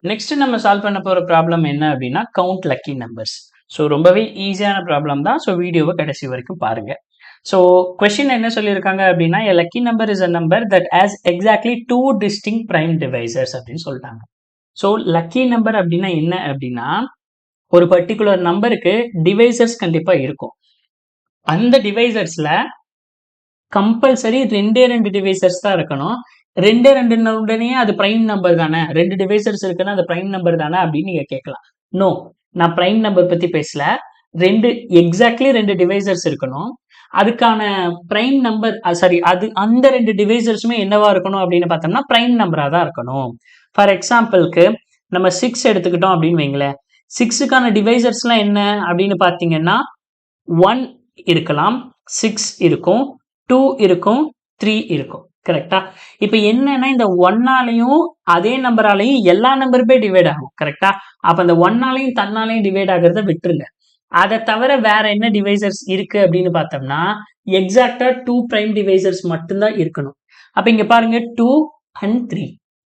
Next நம்ம solve பண்ண போற ப்ராப்ளம் என்ன அப்படின்னா கவுண்ட் லக்கி நம்பர்ஸ். ஸோ ரொம்பவே ஈஸியான ப்ராப்ளம் தான். ஸோ வீடியோவை கடைசி வரைக்கும் பாருங்க. ஸோ கொஸ்டின் என்ன சொல்லியிருக்காங்க அப்படின்னா a lucky number is a number that has exactly two distinct prime divisors அப்படின்னு சொல்லிட்டாங்க. ஸோ லக்கி நம்பர் அப்படின்னா என்ன அப்படின்னா ஒரு பர்டிகுலர் நம்பருக்கு டிவைசர்ஸ் கண்டிப்பா இருக்கும். அந்த டிவைசர்ஸ்ல கம்பல்சரி ரெண்டு டிவைசர்ஸ் தான் இருக்கணும். ரெண்டு உடனே அது பிரைம் நம்பர் தானே, ரெண்டு டிவைசர்ஸ் இருக்குன்னா அது பிரைம் நம்பர் தானே அப்படின்னு நீங்க கேட்கலாம். நோ, நான் பிரைம் நம்பர் பத்தி பேசல. எக்ஸாக்ட்லி ரெண்டு டிவைசர்ஸ் இருக்கணும். அதுக்கான பிரைம் நம்பர் அந்த ரெண்டு டிவைசர்ஸுமே என்னவா இருக்கணும் அப்படின்னு பார்த்தோம்னா பிரைம் நம்பரா தான் இருக்கணும். ஃபார் எக்ஸாம்பிளுக்கு நம்ம 6 எடுத்துக்கிட்டோம் அப்படின்னு வைங்களேன். 6க்கான டிவைசர்ஸ்லாம் என்ன அப்படின்னு பார்த்தீங்கன்னா 1 இருக்கலாம், 6 இருக்கும், 2 இருக்கும், 3 இருக்கும். கரெக்டா? இப்ப என்னன்னா இந்த 1ஆலையும் அதே நம்பராலையும் எல்லா நம்பருமே டிவைட் ஆகும். கரெக்டா? அப்ப அந்த 1ஆலையும் தன்னாலையும் டிவைட் ஆகிறத விட்டுருங்க. அதை தவிர வேற என்ன டிவைசர்ஸ் இருக்கு அப்படின்னு பார்த்தோம்னா எக்ஸாக்டா 2 பிரைம் டிவைசர்ஸ் மட்டும்தான் இருக்கணும். அப்ப இங்க பாருங்க 2 and 3.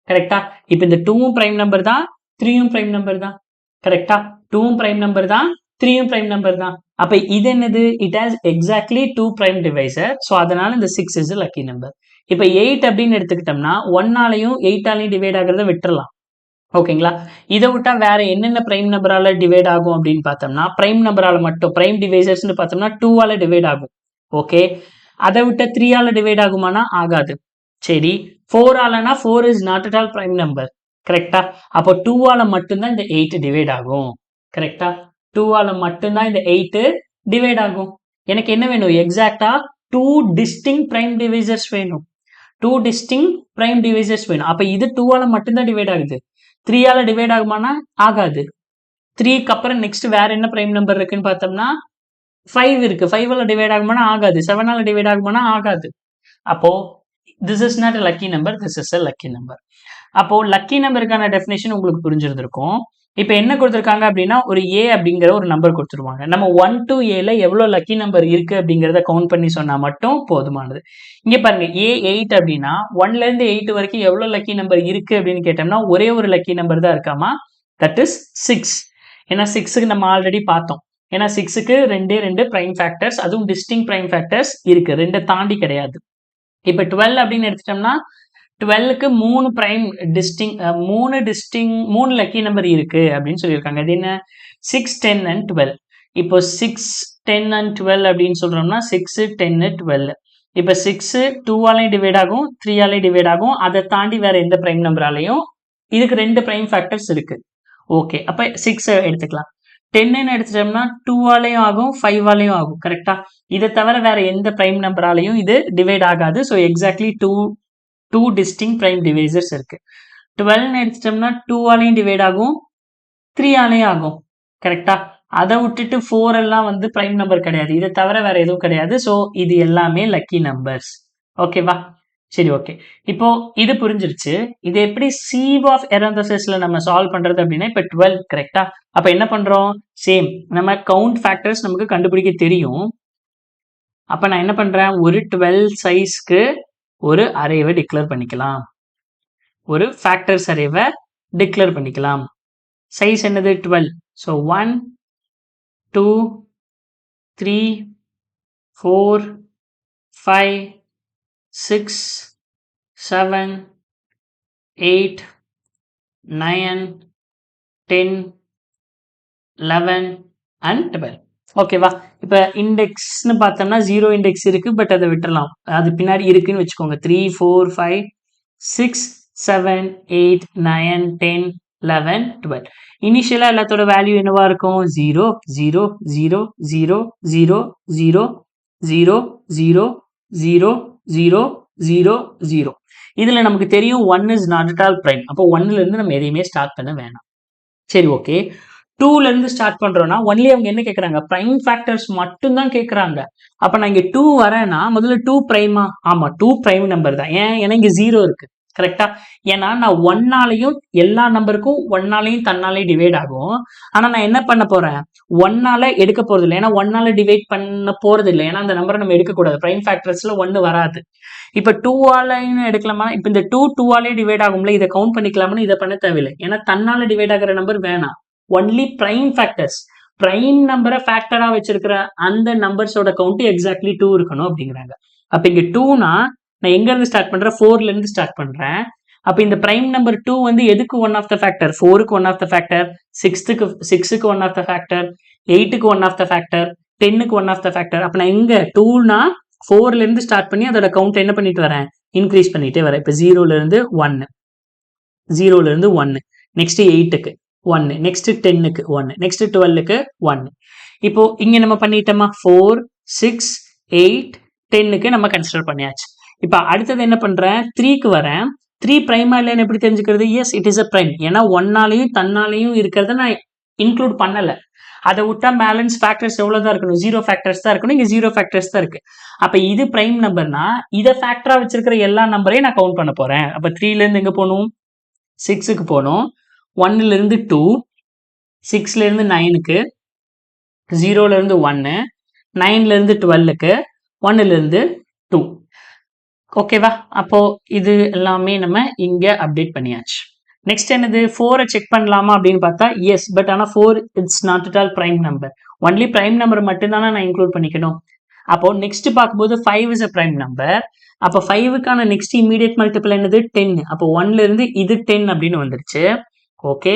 கரெக்டா? இப்ப இந்த 2ம் பிரைம் நம்பர் தான், 3யும் பிரைம் நம்பர் தான். கரெக்டா? 2ம் பிரைம் நம்பர் தான், 3யும் பிரைம் நம்பர் தான். அப்ப இது என்னது? It has exactly 2 prime divisor. So அதனால இந்த 6 இஸ் லக்கி நம்பர். இப்ப 8 அப்படின்னு எடுத்துக்கிட்டோம்னா 1ஆலையும் 8ஆலையும் டிவைட் ஆகிறத விட்டுறலாம். ஓகேங்களா? இதை விட்டா வேற என்னென்ன பிரைம் நம்பரால டிவைட் ஆகும் அப்படின்னு பார்த்தோம்னா பிரைம் நம்பரால மட்டும் பிரைம் டிவைசர்ஸ் பார்த்தோம்னா 2ஆல டிவைட் ஆகும். ஓகே, அதை விட்ட 3ஆல டிவைட் ஆகுமானா ஆகாது. சரி, 4ஆலனா 4 is not at all prime number. கரெக்டா? அப்போ 2ஆல மட்டும்தான் இந்த 8 டிவைட் ஆகும். கரெக்டா? 2ஆல மட்டும்தான் இந்த 8 டிவைட் ஆகும். எனக்கு என்ன வேணும்? எக்ஸாக்டா 2 டிஸ்டிங் பிரைம் டிவைசர்ஸ் வேணும். 2 டிஸ்டிங் பிரைம் டிவைசர்ஸ் வேணும். அப்ப இது 2ஆல மட்டும்தான் டிவைட் ஆகுது. 3ஆல டிவைட் ஆகுமானா ஆகாது. 3க்கு அப்புறம் நெக்ஸ்ட் வேற என்ன பிரைம் நம்பர் இருக்குன்னு பார்த்தோம்னா 5 இருக்கு. 5ஆல டிவைட் ஆகுமானா ஆகாது. 7ஆல டிவைட் ஆகுமானா ஆகாது. அப்போ this is not a lucky number, this is a lucky number. அப்போ லக்கி நம்பருக்கான டெஃபினேஷன் உங்களுக்கு புரிஞ்சிருந்திருக்கும். இப்போ என்ன கொடுத்துருக்காங்க அப்படின்னா ஒரு ஏ அப்படிங்கிற ஒரு நம்பர் கொடுத்துருவாங்க. நம்ம 1 to ஏல எவ்வளோ லக்கி நம்பர் இருக்கு அப்படிங்கிறத கவுண்ட் பண்ணி சொன்னா மட்டும் போதுமானது. இங்க பாருங்க ஏ 8 அப்படின்னா 1ல இருந்து 8 வரைக்கும் எவ்வளோ லக்கி நம்பர் இருக்கு அப்படின்னு கேட்டோம்னா ஒரே ஒரு லக்கி நம்பர் தான் இருக்காமா, தட் இஸ் 6. ஏன்னா 6க்கு நம்ம ஆல்ரெடி பார்த்தோம். ஏன்னா 6க்கு ரெண்டு பிரைம் ஃபேக்டர்ஸ், அதுவும் டிஸ்டிங் பிரைம் ஃபேக்டர்ஸ் இருக்கு, ரெண்டை தாண்டி கிடையாது. இப்ப 12 அப்படின்னு எடுத்துட்டோம்னா 12க்கு 3 பிரைம் மூணு லக்கி நம்பர் இருக்கு அப்படின்னு சொல்லியிருக்காங்க. அது என்ன? 6, 10 and 12. இப்போ 6, 10 and 12 அப்படின்னு சொல்றோம்னா 6, 10, 12. இப்ப 6 2ஆலையும் டிவைட் ஆகும், 3ஆலையும் டிவைட் ஆகும். அதை தாண்டி வேற எந்த பிரைம் நம்பராலையும் இதுக்கு ரெண்டு பிரைம் ஃபேக்டர்ஸ் இருக்கு. ஓகே, அப்ப 6 எடுத்துக்கலாம். 10 எடுத்துட்டோம்னா 2ஆலையும் ஆகும், 5ஆலையும் ஆகும். கரெக்டா? இதை தவிர வேற எந்த பிரைம் நம்பராலையும் இது டிவைட் ஆகாது. So exactly two distinct prime divisors இருக்கு. 12 எடுத்துட்டோம்னா 2ஆலையும் டிவைட் ஆகும், 3ஆலையும் ஆகும். கரெக்டா? அதை விட்டுட்டு 4 எல்லாம் வந்து பிரைம் நம்பர் கிடையாது. இதை தவிர வேற எதுவும் கிடையாது. ஸோ இது எல்லாமே லக்கி நம்பர்ஸ். ஓகேவா? சரி, ஓகே. இப்போ இது புரிஞ்சிருச்சு. இது எப்படி சீவ் ஆஃப் எரந்தசிஸ்ல நம்ம சால்வ் பண்றது அப்படின்னா இப்ப 12. கரெக்டா? அப்ப என்ன பண்றோம்? சேம், நம்ம கவுண்ட் ஃபேக்டர்ஸ் நமக்கு கண்டுபிடிக்க தெரியும். அப்ப நான் என்ன பண்றேன்? ஒரு 12 சைஸ்க்கு ஒரு அரேவை டிக்ளேர் பண்ணிக்கலாம். ஒரு ஃபேக்டர்ஸ் அரேவை டிக்ளேர் பண்ணிக்கலாம். சைஸ் என்னது? 12. So 1, 2, 3, 4, 5, 6, 7, 8, 9, 10, 11 and 12. ஓகேவா? இப்ப இண்டெக்ஸ்னு பார்த்தோம்னா 0 இண்டெக்ஸ் இருக்கு, பட் அதை விட்டுறலாம். அது பின்னாடி இருக்குன்னு வச்சுக்கோங்க. 3, 4, 5, 6, 7, 8, 9, 10, 11, 12. இனிஷியலா எல்லாத்தோட வேல்யூ என்னவா இருக்கும்? 0, 0, 0, 0, 0, 0, 0, 0, 0, 0, 0, 0. இதுல நமக்கு தெரியும் 1 is not at all prime. அப்போ 1ல இருந்து நம்ம எதையுமே ஸ்டார்ட் பண்ண வேணாம். சரி, ஓகே. 2ல இருந்து ஸ்டார்ட் பண்றோம்னா ஒன்லி அவங்க என்ன கேட்கறாங்க? பிரைம் ஃபேக்டர்ஸ் மட்டும் தான் கேட்கறாங்க. அப்ப நான் இங்க 2 வரேன்னா முதல்ல 2 பிரைமா? ஆமா, 2 பிரைம் நம்பர் தான். ஏன்? ஏன்னா இங்க 0 இருக்கு. கரெக்டா? ஏன்னா நான் ஒன்னாலையும் எல்லா நம்பருக்கும் ஒன்னாலையும் தன்னாலையும் டிவைட் ஆகும். ஆனா நான் என்ன பண்ண போறேன், ஒன்னால எடுக்க போறது இல்லை. ஏன்னா ஒன்னால டிவைட் பண்ண போறது இல்லை. ஏன்னா அந்த நம்பரை நம்ம எடுக்கக்கூடாது. பிரைம் ஃபேக்டர்ஸ்ல ஒன்னு வராது. இப்ப 2ஆலையும் எடுக்கலாமா? இப்ப இந்த 2ஆலே டிவைட் ஆகும்ல, இதை கவுண்ட் பண்ணிக்கலாம்னு இதை பண்ண தேவையில்லை. ஏன்னா தன்னால டிவைட் ஆகிற நம்பர் வேணாம். ஒன்லி பிரைம் ஃபேக்டர்ஸ், பிரைம் நம்பரை ஃபேக்டரா வச்சிருக்கிற அந்த நம்பர்ஸோட கவுண்ட் எக்ஸாக்ட்லி 2 இருக்கணும் அப்படிங்கிறாங்க. அப்ப இங்க 2னா நான் எங்க இருந்து ஸ்டார்ட் பண்றேன், 4ல இருந்து ஸ்டார்ட் பண்றேன். அப்ப இந்த பிரைம் நம்பர் 2 வந்து எதுக்கு ஒன் ஆஃப் த ஃபேக்டர், 4க்கு ஒன் ஆஃப் த ஃபேக்டர், 6க்கு ஒன் ஆஃப் த ஃபேக்டர், 8க்கு ஒன் ஆஃப் த ஃபேக்டர், 10க்கு ஒன் ஆஃப் த ஃபேக்டர். அப்ப நான் எங்க 2னா 4ல இருந்து ஸ்டார்ட் பண்ணி அதோட கவுண்ட் என்ன பண்ணிட்டு வரேன், இன்க்ரீஸ் பண்ணிட்டே வரேன். இப்ப 0ல இருந்து 1, 0ல இருந்து 1, நெக்ஸ்ட் 8க்கு 1, நெக்ஸ்ட் 10க்கு 1, நெக்ஸ்ட் 12க்கு 1. இப்போ இங்க நம்ம பண்ணிட்டோமா, 4, 6, 8, 10க்கு நம்ம கன்சிடர் பண்ணியாச்சு. இப்ப அடுத்தது என்ன பண்றேன், 3க்கு வரேன். 3 பிரைமா இல்லைன்னு எப்படி தெரிஞ்சுக்கிறது? Yes, it is a prime. ஏன்னா ஒன்னாலையும் தன்னாலையும் இருக்கிறத நான் இன்க்ளூட் பண்ணல. அதை விட்டா பேலன்ஸ் ஃபேக்டர்ஸ் எவ்வளவுதான் இருக்கணும், 0 ஃபேக்டர்ஸ் தான் இருக்கணும். இங்க 0 ஃபேக்டர்ஸ் தான் இருக்கு. அப்ப இது பிரைம் நம்பர்னா இதை ஃபேக்டரா வச்சிருக்கிற எல்லா நம்பரையும் நான் கவுண்ட் பண்ண போறேன். அப்ப 3ல இருந்து எங்க போகணும், 6க்கு போகணும். 1ல இருந்து 2, 6ல இருந்து 9க்கு, 0ல இருந்து 1, 9ல இருந்து 12க்கு, 1ல இருந்து 2. ஓகேவா? அப்போ இது எல்லாமே நம்ம இங்க அப்டேட் பண்ணியாச்சு. நெக்ஸ்ட் என்னது, 4 செக் பண்ணலாமா அப்படின்னு பார்த்தா எஸ், பட் ஆனா 4 it's not at all prime number. Only prime number மட்டும் தானே நான் இன்க்ளூட் பண்ணிக்கணும். அப்போ நெக்ஸ்ட் பார்க்கும்போது 5 இஸ் அ பிரைம் நம்பர். அப்போ 5க்கான நெக்ஸ்ட் இமீடியட் மல்டிபிள் என்னது, 10. அப்போ 1ல இருந்து இது 10 அப்படின்னு வந்துருச்சு. ஓகே,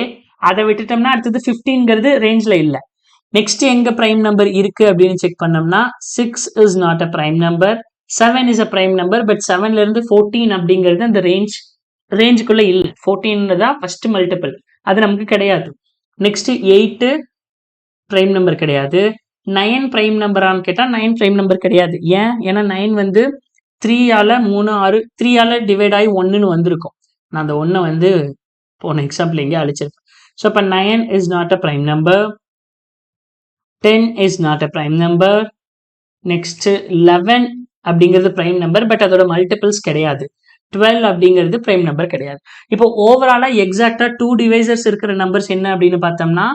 அதை விட்டுட்டோம்னா அடுத்தது 15ங்கிறது ரேஞ்ச்ல இல்ல. நெக்ஸ்ட் எங்க பிரைம் நம்பர் இருக்கு அப்படின்னு செக் பண்ணோம்னா 6 is not a prime number, 7 is a prime number, but 7ல இருந்து 14 அப்படிங்கிறது அந்த ரேஞ்சுக்குள்ள இல்ல. 14 தான் ஃபர்ஸ்ட் மல்டிபிள், அது நமக்கு கிடையாது. நெக்ஸ்ட் 8 பிரைம் நம்பர் கிடையாது. 9 பிரைம் நம்பரான்னு கேட்டா 9 பிரைம் நம்பர் கிடையாது. ஏன்? ஏன்னா 9 வந்து 3ஆல 3, 6, 3ஆல டிவைட் ஆகி 1ன்னு வந்திருக்கும். நான் அந்த 1 வந்து போன எக்ஸாம்பிள் எங்கே அழிச்சிருப்பேன். ஸோ இப்போ 9 is not a prime number, 10 is not a prime number. Next 11 அப்படிங்கிறது பிரைம் நம்பர், பட் அதோட மல்டிபிள்ஸ் கிடையாது. 12 அப்படிங்கிறது பிரைம் நம்பர் கிடையாது. இப்போ ஓவராலா எக்ஸாக்டா 2 டிவைசர்ஸ் இருக்கிற நம்பர்ஸ் என்ன அப்படின்னு பார்த்தோம்னா,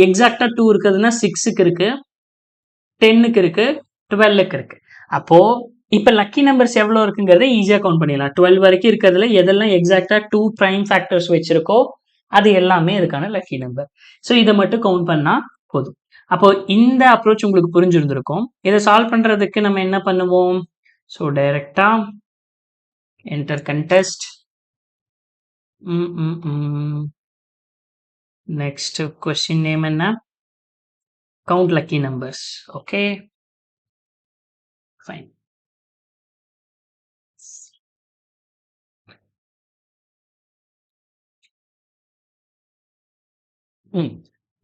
எக்ஸாக்டா 2 இருக்குதுன்னா 6க்கு இருக்கு, 10க்கு இருக்கு, 12க்கு இருக்கு. அப்போ இப்ப லக்கி நம்பர்ஸ் எவ்வளவு இருக்குங்கிறத ஈஸியா கவுண்ட் பண்ணிடலாம். 12 வரைக்கும் இருக்கிறதுல எதெல்லாம் எக்ஸாக்டா 2 பிரைம் ஃபேக்டர்ஸ் வச்சிருக்கோ அது எல்லாமே இதுக்கான லக்கி நம்பர். ஸோ இதை மட்டும் கவுண்ட் பண்ணா போதும். அப்போ இந்த அப்ரோச் உங்களுக்கு புரிஞ்சிருந்திருக்கும். இதை சால்வ் பண்றதுக்கு நம்ம என்ன பண்ணுவோம், ஸோ டைரக்டா enter contest, next question name என்ன, count lucky numbers. Okay fine.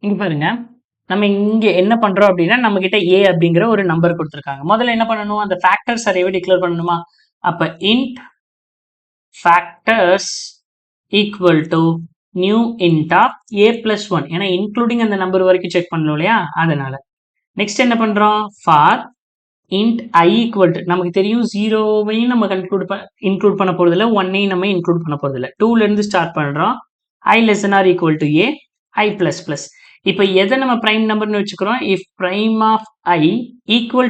இங்க பாருங்க, நம்ம இங்க என்ன பண்றோம் அப்படின்னா நம்ம கிட்ட a அப்படிங்கிற ஒரு நம்பர் கொடுத்துருக்காங்க. முதல்ல என்ன பண்ணணும், அந்த ஃபேக்டர்ஸ் அரேவை டிக்ளேர் பண்ணணுமா. அப்ப int factors equal to new int of a plus 1, ஏன்னா இன்க்ளூடிங் அந்த நம்பர் வரைக்கும் செக் பண்ணணும் இல்லையா, அதனால. நெக்ஸ்ட் என்ன பண்றோம், for int I equal to, நமக்கு தெரியும் 0வையும் நம்ம இன்க்ளூட் பண்ண போறது இல்லை, 1ஐயும் நம்ம இன்க்ளூட் பண்ண போறது இல்லை. 2ல இருந்து ஸ்டார்ட் பண்றோம். I less than or equal to a, I plus plus. இப்போ எதை நம்ம பிரைம் நம்பர்னு வச்சுக்கிறோம், if prime of I equal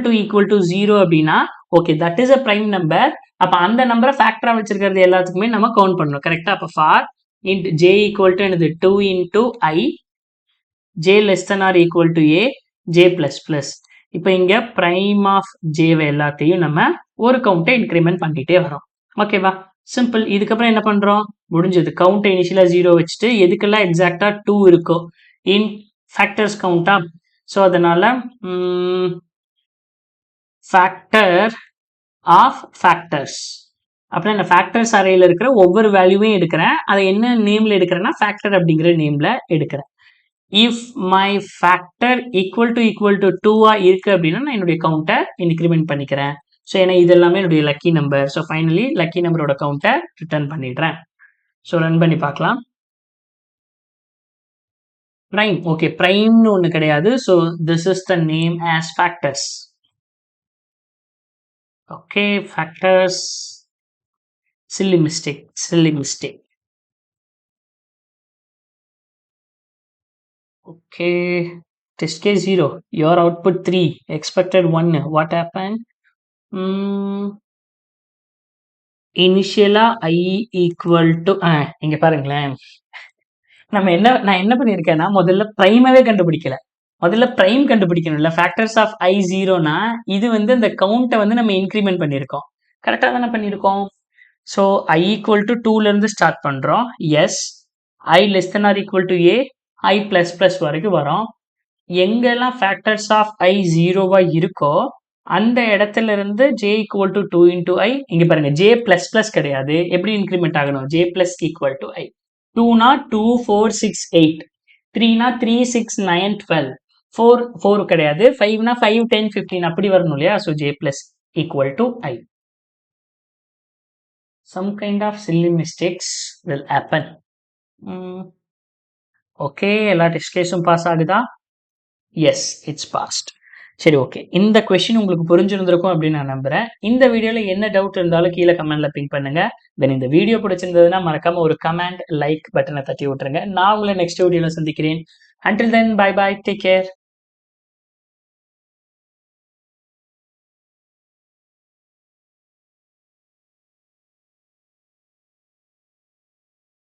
to 0 அப்படின்னா okay, that is a prime number. அப்ப அந்த நம்பரை ஃபேக்டரா வச்சிருக்கிறது எல்லாத்துக்குமே நம்ம கவுண்ட் பண்ணணும். கரெக்டா? அப்ப for int j equal to என்னது 2 into I, j less than or equal to a, j plus plus. இப்போ இங்க பிரைம் ஆஃப் ஜேவை எல்லாத்தையும் நம்ம ஒரு கவுண்டை இன்க்ரிமெண்ட் பண்ணிட்டே வரோம். ஓகேவா? சிம்பிள். இதுக்கப்புறம் என்ன பண்றோம், முடிஞ்சது. கவுண்ட் இனிஷியலா 0 வச்சுட்டு எதுக்கெல்லாம் எக்ஸாக்டா 2 இருக்கோ இன் ஃபேக்டர்ஸ் கவுண்டா, ஸோ அதனால ஃபேக்டர் ஆஃப் ஃபேக்டர்ஸ் அப்படின்னா ஃபேக்டர்ஸ் அரேல இருக்கிற ஒவ்வொரு வேல்யூவையும் எடுக்கிறேன். அதை என்ன நேம்ல எடுக்கிறேன்னா ஃபேக்டர் அப்படிங்கிற நேம்ல எடுக்கிறேன். If my factor equal to 2 இருக்கு அப்படின்னா நான் என்னுடைய கவுண்டை இன்க்ரிமெண்ட் பண்ணிக்கிறேன். ஸோ ஏன்னா இது எல்லாமே என்னுடைய lucky number. So finally lucky நம்பரோட கவுண்டை ரிட்டர்ன் பண்ணிடுறேன். ஸோ ரன் பண்ணி பார்க்கலாம். பிரைம், ஓகே, பிரைம்னு ஒன்று கிடையாது. So this is the name as factors. Okay, factors silly mistake. Okay, test case 0, your output 3, expected 1. What happened? Initial I equal to இங்க பாருங்களேன், நான் என்ன பண்ணியிருக்கேன்னா, முதல்ல பிரைமவே கண்டுபிடிக்கல. முதல்ல பிரைம் கண்டுபிடிக்கணும்ல. ஃபேக்டர்ஸ் ஆஃப் I 0னா இது வந்து இந்த கவுண்ட்டை வந்து நம்ம இன்க்ரிமெண்ட் பண்ணியிருக்கோம். கரெக்டாக தானே பண்ணியிருக்கோம். ஸோ I ஈக்குவல் டு 2லேருந்து ஸ்டார்ட் பண்ணுறோம். Yes, I less than or equal to a, I plus plus வரைக்கும் வரும். எங்கெல்லாம் ஃபேக்டர்ஸ் ஆஃப் I 0வா இருக்கோ அந்த இடத்துல இருந்து j equal to 2 into I. இங்க பாருங்க, j பிளஸ் பிளஸ் கிடையாது. எப்படி இன்க்ரிமெண்ட் ஆகணும்? j plus equal to I. 2னா 2, 4, 6, 8. 3னா 3, 6, 9, 12. 4 கிடையாது. 5னா 5, 10, 15 அப்படி வரணும் இல்லையா? So j plus equal to I. Some kind of silly mistakes will happen. Okay, எல்லா டெஸ்ட் கேஸும் பாஸ் ஆகுதா? Yes, it's passed. சரி, ஓகே. இந்த கொஸ்டின் உங்களுக்கு புரிஞ்சிருந்திருக்கும் அப்படின்னு நான் நம்புறேன். இந்த வீடியோவில் என்ன டவுட் இருந்தாலும் கீழே கமெண்ட்ல பிங்க் பண்ணுங்க. தென் இந்த வீடியோ பிடிச்சிருந்ததுன்னா மறக்காம ஒரு கமெண்ட், லைக் பட்டனை தட்டி விட்டுருங்க. நான் உங்களை நெக்ஸ்ட் வீடியோவில் சந்திக்கிறேன். Until then, bye bye, take care.